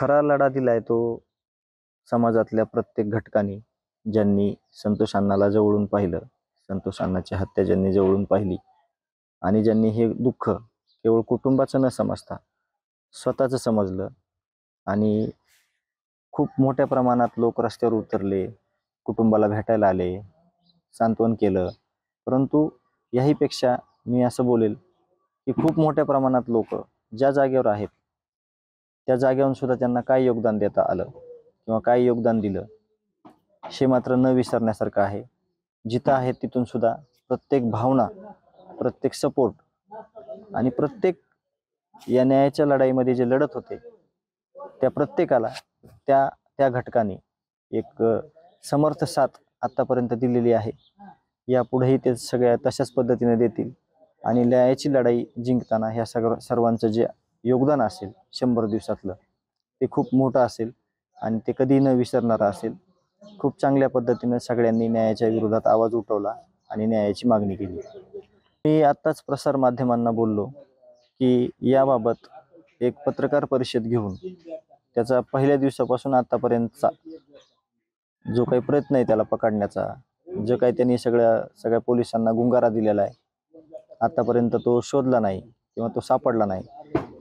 खरा लढा दिलाय तो समाजातल्या प्रत्येक घटकांनी, ज्यांनी संतोष अण्णाला जवळून पाहिलं, संतोष अण्णाची हत्या ज्यांनी जवळून पाहिली आणि ज्यांनी हे दुःख केवळ कुटुंबाचं न समजता स्वतःचं समजलं आणि खूप मोठ्या प्रमाणात लोक रस्त्यावर उतरले, कुटुंबाला भेटायला आले, सांत्वन केलं. परंतु याहीपेक्षा मी असं बोलेल की खूप मोठ्या प्रमाणात लोक ज्या जागेवर आहेत त्या जागेवरून सुद्धा त्यांना काय योगदान देता आलं किंवा काय योगदान दिलं हे मात्र न विसरण्यासारखं आहे. जिथं आहे तिथून सुद्धा प्रत्येक भावना, प्रत्येक सपोर्ट आणि प्रत्येक या न्यायाच्या लढाईमध्ये जे लढत होते त्या प्रत्येकाला त्या घटकांनी एक समर्थ साथ आत्तापर्यंत दिलेली आहे. यापुढेही ते सगळ्या तशाच पद्धतीने देतील आणि न्यायाची लढाई जिंकताना ह्या सर्वांचं जे योगदान असेल 100 दिवसातलं ते खूप मोठं असेल आणि ते कधी न विसरणारं असेल. खूप चांगल्या पद्धतीने सगळ्यांनी न्यायाच्या विरोधात आवाज उठवला आणि न्यायाची मागणी केली. मी आत्ताच प्रसार माध्यमांना बोललो की याबाबत एक पत्रकार परिषद घेऊन त्याचा पहिल्या दिवसापासून आतापर्यंतचा जो काही प्रयत्न आहे त्याला पकडण्याचा, जो काही त्यांनी सगळ्या पोलिसांना गुंगारा दिलेला आहे, आतापर्यंत तो शोधला नाही किंवा तो सापडला नाही,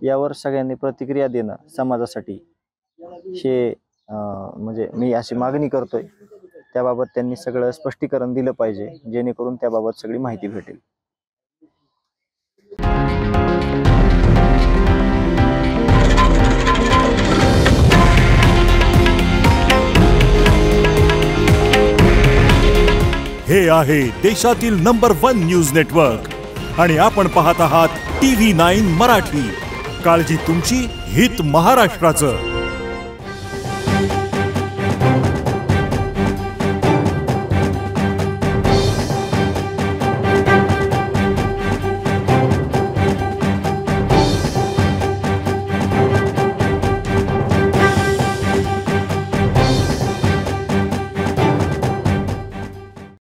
यावर सगळ्यांनी प्रतिक्रिया देणं समाजासाठी हे म्हणजे मी अशी मागणी करतोय. त्याबाबत त्यांनी सगळं स्पष्टीकरण दिलं पाहिजे जेणेकरून त्याबाबत सगळी माहिती भेटेल. हे आहे देशातील नंबर 1 न्यूज नेटवर्क आणि आपण पाहत आहात TV9 मराठी. काळजी तुमची, हित महाराष्ट्राचं.